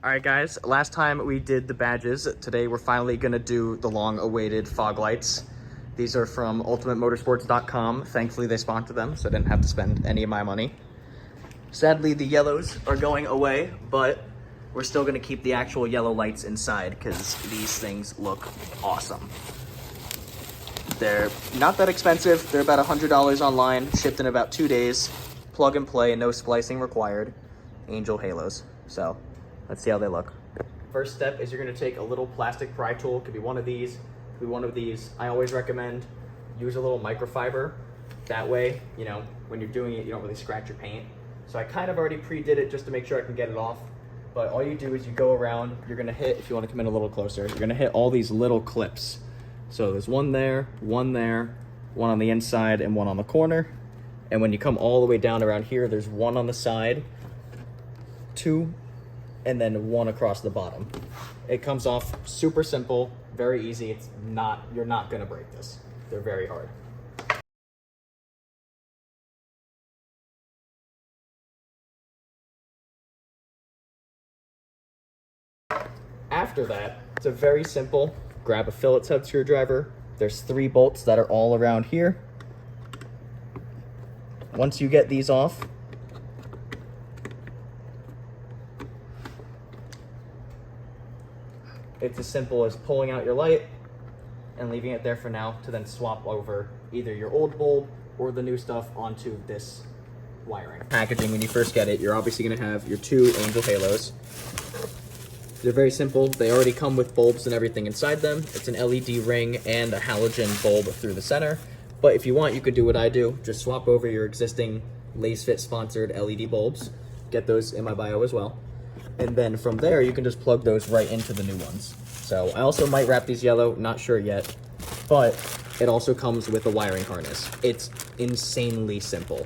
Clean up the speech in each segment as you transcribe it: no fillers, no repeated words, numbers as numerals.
All right, guys, last time we did the badges. Today we're finally gonna do the long-awaited fog lights. These are from ultimatemotorsports.com. Thankfully, they sponsored them, so I didn't have to spend any of my money. Sadly, the yellows are going away, but we're still gonna keep the actual yellow lights inside because these things look awesome. They're not that expensive. They're about $100 online, shipped in about 2 days. Plug and play, no splicing required. Angel halos. So let's see how they look. First step is you're gonna take a little plastic pry tool. It could be one of these, could be one of these. I always recommend use a little microfiber. That way, you know, when you're doing it, you don't really scratch your paint. So I kind of already pre-did it just to make sure I can get it off. But all you do is you go around, you're gonna hit, if you wanna come in a little closer, you're gonna hit all these little clips. So there's one there, one on the inside, and one on the corner. And when you come all the way down around here, there's one on the side, two, and then one across the bottom. It comes off super simple, very easy. You're not gonna break this. They're very hard. After that, it's a very simple, grab a Phillips head screwdriver. There's 3 bolts that are all around here. Once you get these off, it's as simple as pulling out your light and leaving it there for now to then swap over either your old bulb or the new stuff onto this wiring. Packaging, when you first get it, you're obviously gonna have your 2 Angel halos. They're very simple. They already come with bulbs and everything inside them. It's an LED ring and a halogen bulb through the center. But if you want, you could do what I do. Just swap over your existing LaceFit sponsored LED bulbs. Get those in my bio as well. And then from there, you can just plug those right into the new ones. So I also might wrap these yellow, not sure yet. But it also comes with a wiring harness. It's insanely simple.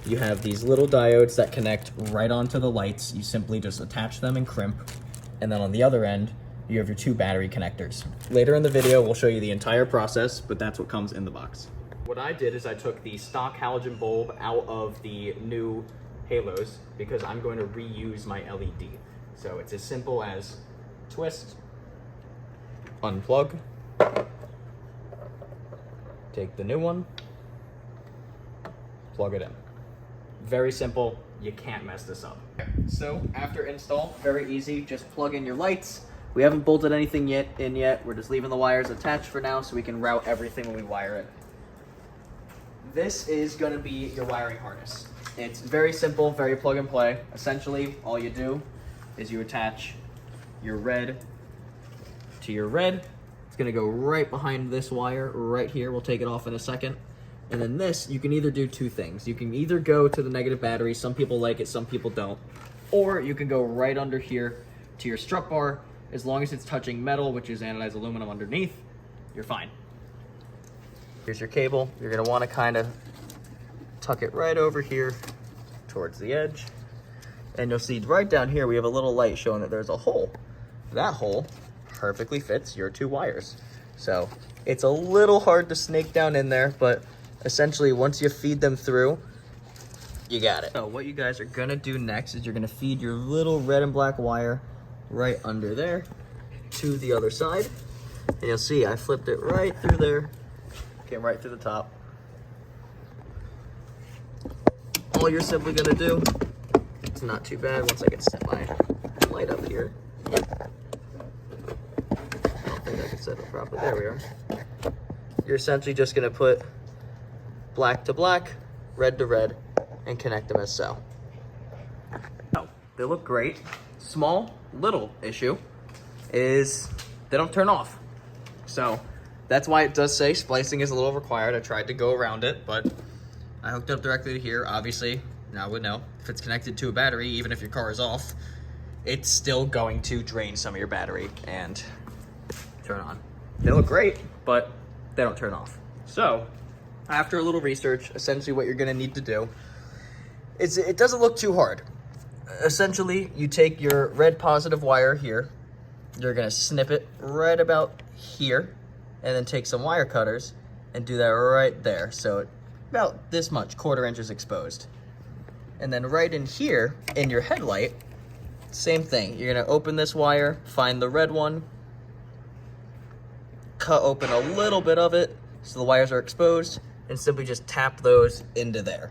You have these little diodes that connect right onto the lights. You simply just attach them and crimp. And then on the other end, you have your 2 battery connectors. Later in the video, we'll show you the entire process, but that's what comes in the box. What I did is I took the stock halogen bulb out of the new halos because I'm going to reuse my LED. So it's as simple as twist, unplug, take the new one, plug it in. Very simple, you can't mess this up. So after install, very easy, just plug in your lights. We haven't bolted anything in yet, we're just leaving the wires attached for now so we can route everything when we wire it. This is going to be your wiring harness. It's very simple, very plug and play. Essentially, all you do is you attach your red to your red. It's going to go right behind this wire right here. We'll take it off in a second. And then this, you can either do 2 things. You can either go to the negative battery. Some people like it, some people don't. Or you can go right under here to your strut bar. As long as it's touching metal, which is anodized aluminum underneath, you're fine. Here's your cable. You're gonna wanna kinda tuck it right over here towards the edge. And you'll see right down here, we have a little light showing that there's a hole. That hole perfectly fits your 2 wires. So it's a little hard to snake down in there, but essentially once you feed them through, you got it. So what you guys are gonna do next is you're gonna feed your little red and black wire right under there to the other side. And you'll see I flipped it right through there. Came right through the top. All you're simply gonna do, it's not too bad once I can set my light up here. I don't think I can set it properly. There we are. You're essentially just gonna put black to black, red to red, and connect them as so. Oh, they look great. Small, little issue is they don't turn off. So that's why it does say splicing is a little required. I tried to go around it, but I hooked up directly to here. Obviously, now I would know if it's connected to a battery, even if your car is off, it's still going to drain some of your battery and turn on. They look great, but they don't turn off. So after a little research, essentially what you're gonna need to do is, it doesn't look too hard. Essentially, you take your red positive wire here, you're gonna snip it right about here, and then take some wire cutters and do that right there. So about this much, 1/4 inches exposed. And then right in here, in your headlight, Same thing. You're gonna open this wire, find the red one, cut open a little bit of it so the wires are exposed, and simply just tap those into there.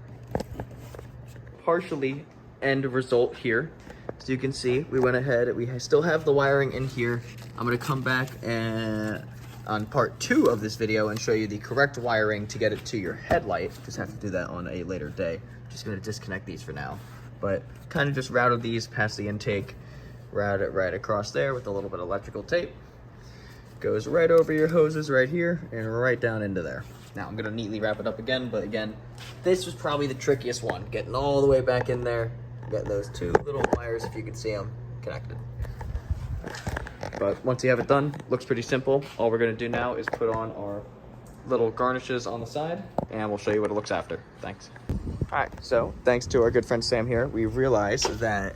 Partially end result here. So you can see we went ahead, we still have the wiring in here. I'm gonna come back and on part 2 of this video and show you the correct wiring to get it to your headlight. Just have to do that on a later day. Just gonna disconnect these for now. But kind of just routed these past the intake, route it right across there with a little bit of electrical tape. Goes right over your hoses right here and right down into there. Now I'm gonna neatly wrap it up again, but again, this was probably the trickiest one, getting all the way back in there, getting those 2 little wires, if you can see them, connected. But once you have it done, looks pretty simple. All we're gonna do now is put on our little garnishes on the side, and we'll show you what it looks after. Thanks. All right, so thanks to our good friend Sam here, we realized that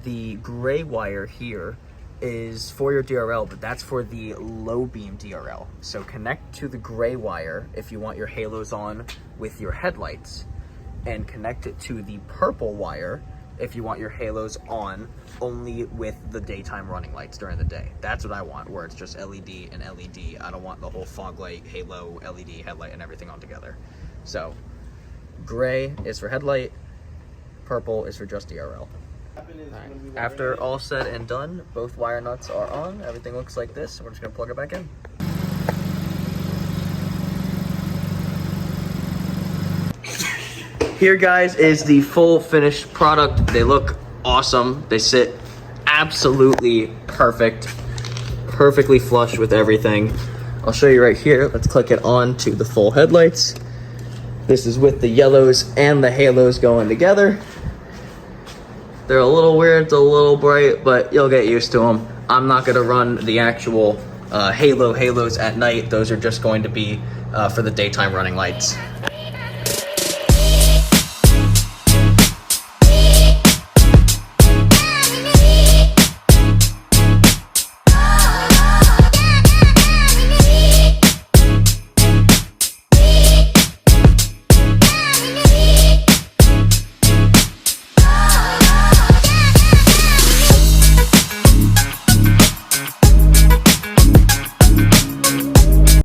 the gray wire here is for your DRL, but that's for the low beam DRL. So connect to the gray wire if you want your halos on with your headlights, and connect it to the purple wire if you want your halos on only with the daytime running lights during the day. That's what I want, where it's just LED and LED. I don't want the whole fog light, halo, LED, headlight, and everything on together. So gray is for headlight, purple is for just DRL. Right. After all said and done, both wire nuts are on. Everything looks like this. We're just gonna plug it back in. Here, guys, is the full finished product. They look awesome. They sit absolutely perfect, perfectly flush with everything. I'll show you right here. Let's click it on to the full headlights. This is with the yellows and the halos going together. They're a little weird, it's a little bright, but you'll get used to them. I'm not gonna run the actual halos at night. Those are just going to be for the daytime running lights.